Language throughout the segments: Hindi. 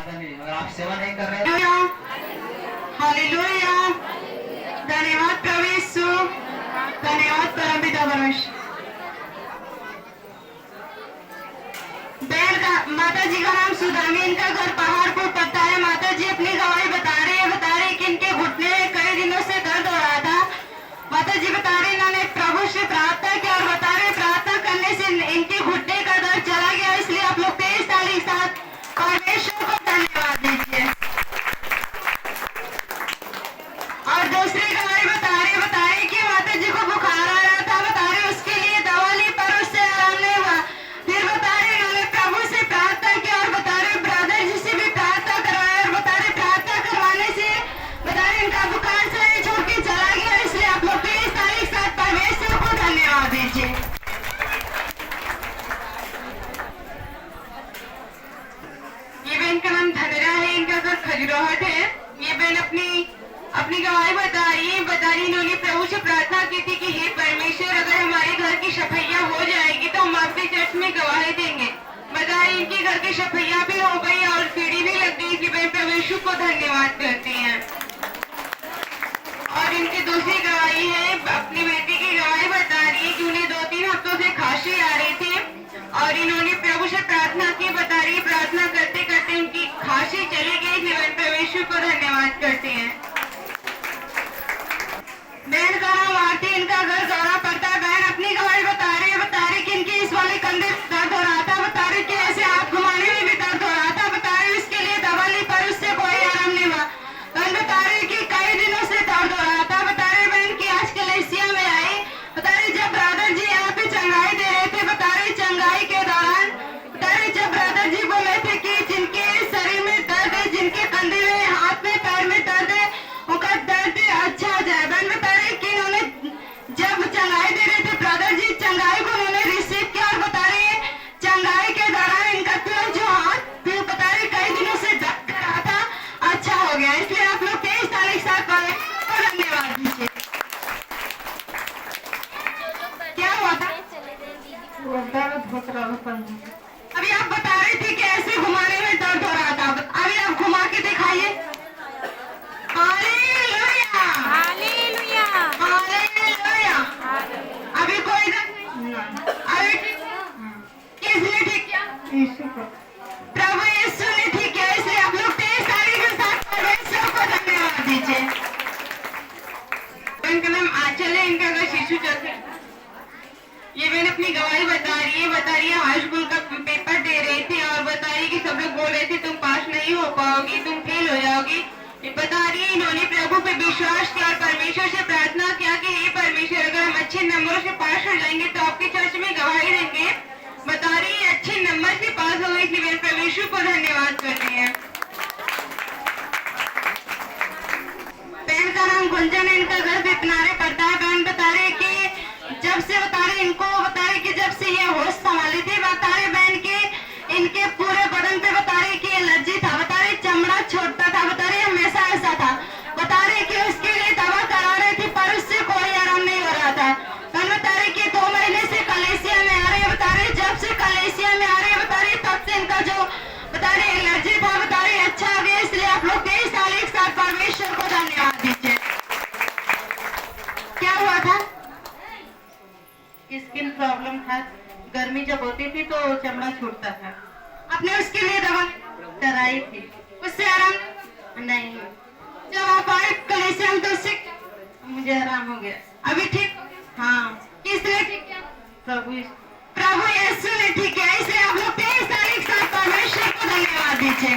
अगर आप सेवा नहीं कर रहे हालेलुया, धन्यवाद प्रभु यीशु, धन्यवाद परमपिता परमेश्वर। बहन का माता जी का नाम सुदामी, इनका घर पहाड़पुर पड़ता है। माता जी अपनी गवाही बता रहे कि इनके घुटने में कई दिनों से दर्द हो रहा था। माता जी बता रहे इन्होंने प्रभु से प्रार्थना की और बता रहे प्रार्थना करने से इनके घुटने का दर्द चला गया। इसलिए आप लोग तेज ताली के साथ परमेश्वर को धन्यवाद दीजिए। और दूसरी गवाही बता रहे कि माता जी को बुखार आ रहा था। बता रहे उसके लिए दवा ली पर उससे आराम नहीं हुआ। फिर बता रहे इन्होंने प्रभु से प्रार्थना की और बता रहे ब्रदर जी से भी प्रार्थना करवाया और बता रहे प्रार्थना करवाने से बता रहे इनका बुखार से छोड़ के चला गया। इसलिए आप लोग तेज ताली के साथ परमेश्वर को धन्यवाद दीजिए। ये बहन का नाम धनरा है, इनका घर खजुराहट है। ये बहन अपनी गवाही बता रही इन्होंने प्रभु से प्रार्थना की थी कि हे परमेश्वर, अगर हमारे घर की सफाइयाँ हो जाएगी तो हम आपके चर्च में गवाही देंगे। बता रही इनके घर की सफाइयाँ भी हो गई और सीढ़ी भी लग गई। कि बहन परमेश्वर को धन्यवाद करते हैं। और इनकी दूसरी गवाही है, अपनी बेटी की गवाही बता रही है कि उन्हें 2-3 हफ्तों से खांसी आ रही थी और इन्होंने प्रभु से प्रार्थना की। बता रही प्रार्थना करते करते उनकी खांसी चली गई। बहन परमेश्वर को धन्यवाद करते हैं। बहन का नाम आरती, इनका घर दौरा पड़ता है। बहन अपनी गवाही बता रही कि इनके इस वाले कंधे दर्द हो रहा था। बता रही कि ऐसे हाथ घुमाने में भी दर्द हो रहा था। बता रही उसके लिए दवा ली पर उससे कोई आराम नहीं हुआ। बहन बता रही कि कई दिनों से दर्द हो रहा था। बता रही बहन की आज कलीसिया में आई। बता रही जब ब्रदर जी यहाँ पे चंगाई दे रहे थे। बता रही चंगाई के दौरान बता रही जब ब्रदर जी बोले थे कि जिनके शरीर में दर्द है, जिनके कंधे में, हाथ में, पैर में दर्द है, उनका दर्द अच्छा हो जाए। बहन बता रही कि इन्होंने जब चंगाई दे रहे थे ब्रदर जी, चंगाई को उन्होंने रिसीव किया और बता रही चंगाई के दौरान इनका तुरंत जो हाथ बता रही कई दिनों से दर्द कर रहा था अच्छा हो गया। इसलिए आप लोग तेज ताली के साथ धन्यवाद दीजिए। क्या हुआ था? अभी आप बता रही थी कि ऐसे घुमाने में दर्द हो रहा था। अभी आप घुमा के दिखाइए। Hallelujah, hallelujah, hallelujah. अभी कोई अभी किसने ठीक किया? प्रभु यीशु ने ठीक किया। इसलिए आप लोग तेज ताली के साथ परमेश्वर को धन्यवाद दीजिए। इनका नाम आंचल है, इनका घर शिशु चौक है। ये बहन अपनी गवाही बता रही है हाई स्कूल का पेपर दे रही थी और बता रही कि सब लोग बोल रहे थे तुम पास नहीं हो पाओगी, तुम फेल हो जाओगी। ये बता रही है इन्होंने प्रभु पे विश्वास किया और परमेश्वर से प्रार्थना किया कि हे परमेश्वर, अगर हम अच्छे नंबरों से पास हो जाएंगे तो आपके चर्च में गवाही देंगे। बता रही है अच्छे नंबर से पास हो गई। इसलिए परमेश्वर को धन्यवाद करते हैं। बहन का नाम गुंजन है, इनका घर बेपनारे पड़ता है। बहन बता रहे कि जब से बता रहे इनको बता रहे कि जब से ये होश संभाली थी, बता रहे बहन के इनके पूरे बदन पे बता रहे कि एलर्जी था। बता रहे चमड़ा छोड़ता था। बता रहे हमेशा ऐसा था। बता रहे कि उसके लिए दवा करा रहे थे पर उससे कोई आराम नहीं हो रहा था। बता रहे कि 2 महीने से कलेसिया में आ रहे हैं। बता रहे जब से कलेसिया में आ रहे हैं बता रहे तब से इनका जो बता रहे एलर्जी था बता रहे अच्छा आ गया। इसलिए आप लोग तेज ताली के साथ परमेश्वर को धन्यवाद दीजिए। क्या हुआ था? स्किन प्रॉब्लम था। गर्मी जब होती थी तो चमड़ा छूटता था। आपने उसके लिए दवा कराई थी, उससे आराम नहीं। जब आप आए कलेसिया में तो उससे मुझे आराम हो गया। अभी ठीक? हाँ। किसने ठीक किया? प्रभु यीशु ने ठीक किया। इसलिए आप लोग तेज ताली के साथ परमेश्वर को धन्यवाद दीजिए।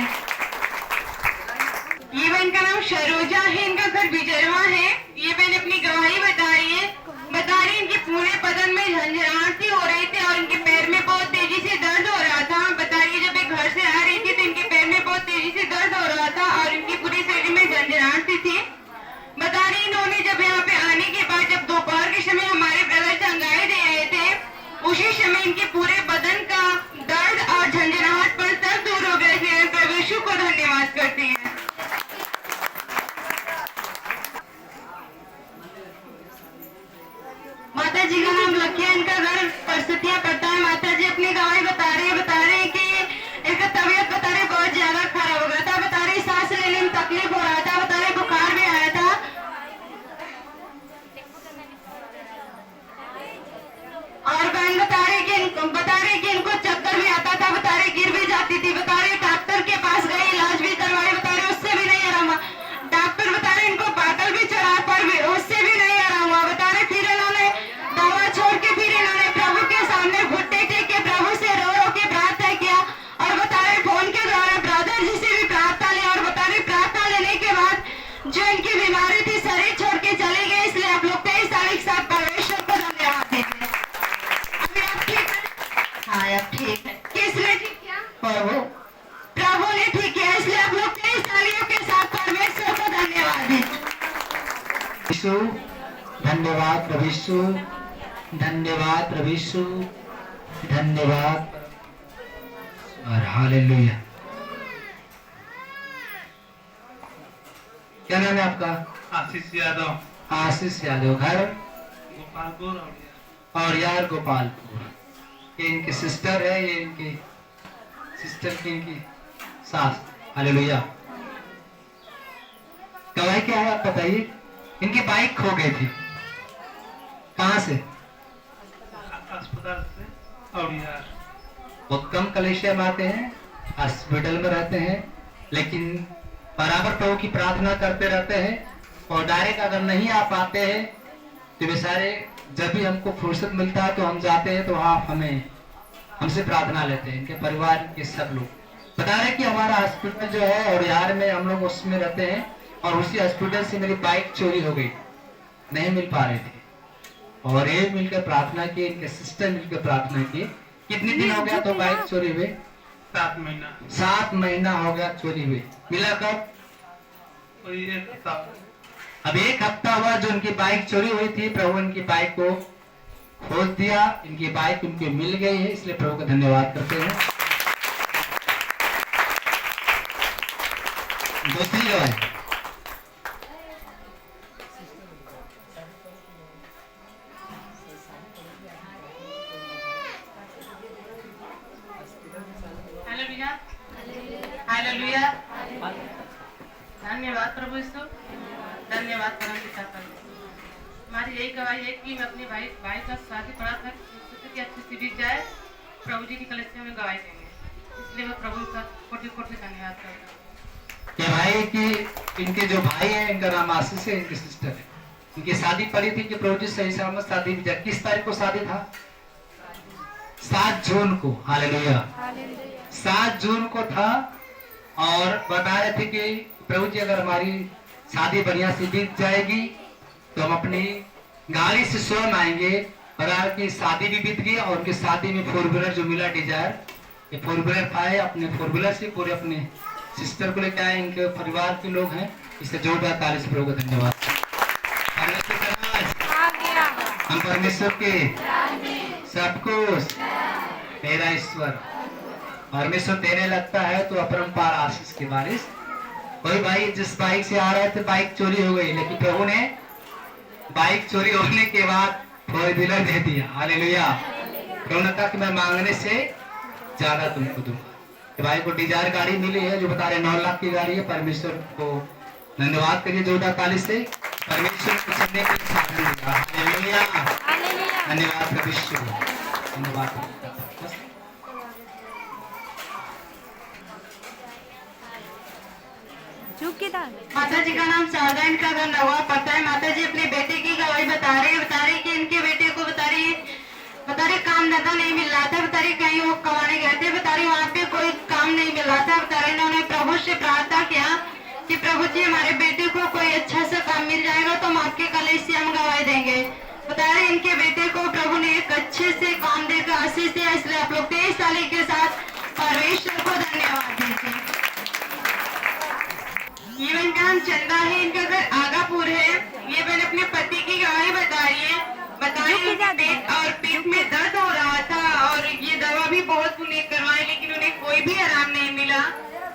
ये बहन का नाम सरोजा है, इनका घर बिजरवा है। ये बहन अपनी गवाही बता रही है। बता रही इनके पूरे बदन में झंझनाहट हो रही थी और इनके पैर में बहुत तेजी से दर्द हो रहा था। बता रही जब एक घर से आ रही थी तो इनके पैर में बहुत तेजी से दर्द हो रहा था और इनकी पूरी शरीर में झंझनाहट थी। बता रही इन्होंने जब यहाँ पे आने के बाद जब दोपहर के समय हमारे ब्रदर चंगाई दे रहे थे, उसी समय इनके पूरे बदन का दर्द और झंझनाहट पर सब दूर हो गए थे। परमेश्वर को धन्यवाद करते हैं। माता जी का नाम लखिया, इनका घर परिस्थितियाँ पड़ता है। माता जी अपनी गवाही बता रहे कि इनका तबीयत बता रहे बहुत ज्यादा खराब हो गया था। प्रभु, धन्यवाद प्रभु, धन्यवाद प्रभु, धन्यवाद। और हालेलुया। क्या नाम है आपका? आशीष यादव। आशीष यादव। घर? गोपालपुर। और यार गोपालपुर। ये इनकी सिस्टर है, ये इनकी सिस्टर की इनकी सास। हालेलुया। गवाही क्या है आप बताइए? इनकी बाइक खो गई थी। कहाँ से? अस्पताल से। और यार बहुत कम कलेशिया में आते हैं, हॉस्पिटल में रहते हैं, लेकिन बराबर प्रभु की प्रार्थना करते रहते हैं। और डायरेक्ट अगर नहीं आ पाते हैं तो बेचारे जब भी हमको फुर्सत मिलता है तो हम जाते हैं, तो आप हमसे प्रार्थना लेते हैं। इनके परिवार के सब लोग बता रहे कि हमारा हॉस्पिटल जो है और यार में हम लोग उसमें रहते हैं, और उसी हॉस्पिटल से मेरी बाइक चोरी हो गई, नहीं मिल पा रही थी। और ये मिलकर प्रार्थना की, इनके सिस्टर मिलकर प्रार्थना की। कितने दिन हो गया तो बाइक चोरी हुई? 7 महीना। 7 महीना हो गया चोरी हुई। मिला कब? कोई 1 हफ्ता। अब 1 हफ्ता हुआ जो इनकी बाइक चोरी हुई थी। प्रभु इनकी बाइक को खोज दिया, इनकी बाइक उनको मिल गई है, इसलिए प्रभु का धन्यवाद करते हैं। दूसरी गवाही। हालेलुया। धन्यवाद प्रभु यीशु, धन्यवाद परम पिता का। हमारी यही गवाही है कि मैं अपने भाई का शादी पड़ा था कि अच्छी सी बीत जाए, प्रभु जी की कलेक्शन में गवाही देंगे, इसलिए मैं प्रभु का कोटि कोटि धन्यवाद करता हूँ। ये भाई की, इनके जो भाई है, इनका नाम आशीष है, इनकी सिस्टर है। इनकी शादी पड़ी थी कि प्रभु जी सही सलामत शादी। किस तारीख को शादी था? 7 जून को। हालेलुया। 7 जून को था। और बता रहे थे कि प्रभु जी अगर हमारी शादी बढ़िया से बीत जाएगी तो हम अपनी गाड़ी से स्वयं आएंगे। और की शादी भी बीत गई, और उनकी शादी में 4 व्हीलर जो मिला डिजायर, ये 4 व्हीलर पाए। अपने 4 व्हीलर से पूरे अपने सिस्टर को लेकर आए। इनके परिवार के लोग हैं, इससे जोरदार ताली से प्रभु को धन्यवाद। हम परमेश्वर के सब कुछ मेरा ईश्वर परमेश्वर देने लगता है तो अपरंपार आशीष की बारिश। कोई भाई जिस बाइक से आ रहे थे, बाइक चोरी हो गई, लेकिन प्रभु ने बाइक चोरी होने के बाद 4 व्हीलर दे दिया। हालेलुया। प्रभु ने कहा कि मैं मांगने से ज्यादा तुमको दूंगा। भाई को डिजायर गाड़ी मिली है, जो बता रहे 9 लाख की गाड़ी है। परमेश्वर को धन्यवाद करिए जोरदार ताली से। परमेश्वर को सुनने के लिए साथ मिलेगा। हालेलुया। धन्यवाद प्रभु, धन्यवाद। माता जी का नाम शारदा, इनका घर नवा पड़ता है। माता जी अपने बेटे की गवाही बता रही कि इनके बेटे को बता रही काम धंधा नहीं मिल रहा था। बता रही कहीं वो कमाने गए थे, बता रही वहाँ पे कोई काम नहीं मिल रहा था। बता रही इन्होंने प्रभु से प्रार्थना किया कि प्रभु जी हमारे बेटे को कोई अच्छा सा काम मिल जाएगा तो हम आपके कलेश से हम गवाही देंगे। बता रहे इनके बेटे को प्रभु ने एक अच्छे से काम देकर आशीष दिया, इसलिए आप लोग 23 ताली के साथ परमेश्वर को धन्यवाद दीजिए। ये बहन का नाम चंदा है, इनका घर आगापुर है। ये बहन अपने पति की गवाही बता रही है। पेट और पीठ में दर्द हो रहा था और ये दवा भी बहुत उन्हें करवाई, लेकिन उन्हें कोई भी आराम नहीं मिला।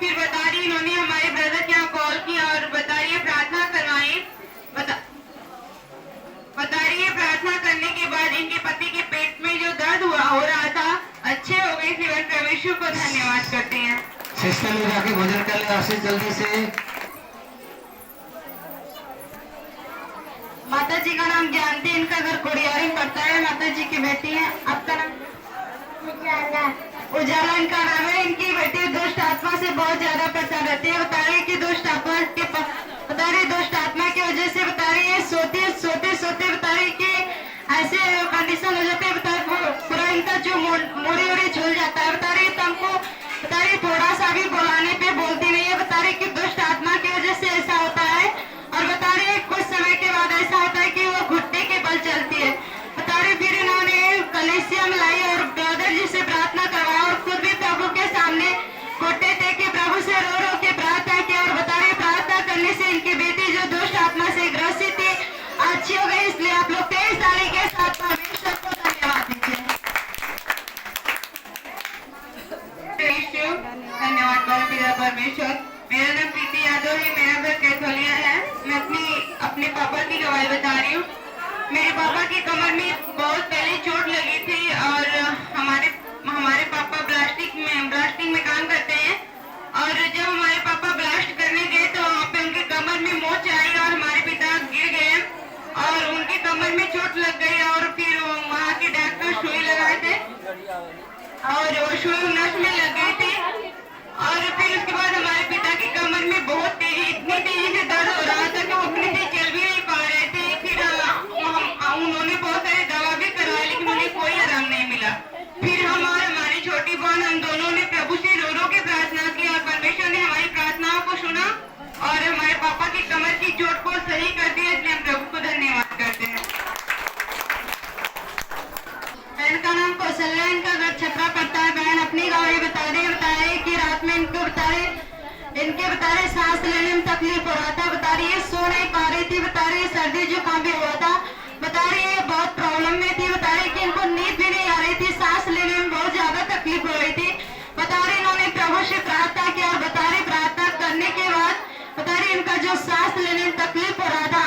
फिर बता रही इन्होंने हमारे ब्रदर के यहाँ कॉल किया और बता रही है प्रार्थना करवाई। बता रही है प्रार्थना करने के बाद इनके पति के पेट में जो दर्द हो रहा था अच्छे हो गए। फिर परमेश्वर को धन्यवाद करते हैं। सिस्टर लोग जाके भोजन कर ले आशीष जल्दी से। माता जी का नाम जानती है, इनका घर कोडियारी पड़ता है। माता जी की बेटी है। आपका नाम? उजाला इनका नाम है। इनकी बेटी दुष्ट आत्मा से बहुत ज्यादा परेशान रहती है। बता रही कि दुष्ट आत्मा की वजह से बता रही है सोते बता रही कि ऐसे कंडीशन हो जाते हैं। पूरा इनका जो मुड़ी झूल जाता है। बता रही तुमको बता रही थोड़ा सा भी बुलाने पे बोलती नहीं है। बता रही कि दुष्ट आत्मा की वजह से ऐसा होता है। और बता रही कुछ समय के बाद ऐसा होता है कि वो घुटने के बल चलती है। बता रही फिर इन्होंने कलेसिया में लाई और ब्रदर जी से प्रार्थना करवाया और खुद भी प्रभु के सामने घुटने टेक के प्रभु से मेरा नाम प्रीति यादव है, मेरा घर कैथोलिया है। मैं अपने पापा की गवाही बता रही हूँ। मेरे पापा की कमर में बहुत पहले चोट लगी थी और हमारे पापा ब्लास्टिंग में काम करते हैं और जब हमारे पापा ब्लास्ट करने गए तो वहाँ पे उनके कमर में मोच आई और हमारे पिता गिर गए और उनकी कमर में चोट लग गई और फिर वहाँ के डॉक्टर सुई लगाए थे और वो सुई नस में लग गई थी और फिर उसके बाद हमारे पिता की कमर में बहुत इतनी तेजी से दर्द हो रहा था कि वो अपने से चल भी नहीं पा रहे थे। फिर उन्होंने बहुत सारे दवा भी करवाए लेकिन उन्हें कोई आराम नहीं मिला। फिर हम और हमारी छोटी बहन हम दोनों ने प्रभु से रो रो के प्रार्थना की और परमेश्वर ने हमारी प्रार्थनाओं को सुना और हमारे पापा की कमर की चोट को सही कर दिया। इसलिए हम प्रभु को धन्यवाद करते हैं। बहन का नाम कौशल्या, इनका घर छपरा पड़ता है। बहन अपनी गवाही बता रही कि रात में इनके बता रहे सांस लेने में तकलीफ हो रहा था। बता रही है सो नहीं पा रही थी। बता रही है सर्दी जुकाम भी हुआ था। बता रही है बहुत प्रॉब्लम में थी। बता रही कि इनको नींद भी नहीं आ रही थी, सांस लेने में बहुत ज्यादा तकलीफ हो रही थी। बता रही इन्होंने प्रभु से प्रार्थना की और बता रही प्रार्थना करने के बाद बता रही इनका जो सांस लेने में तकलीफ हो रहा था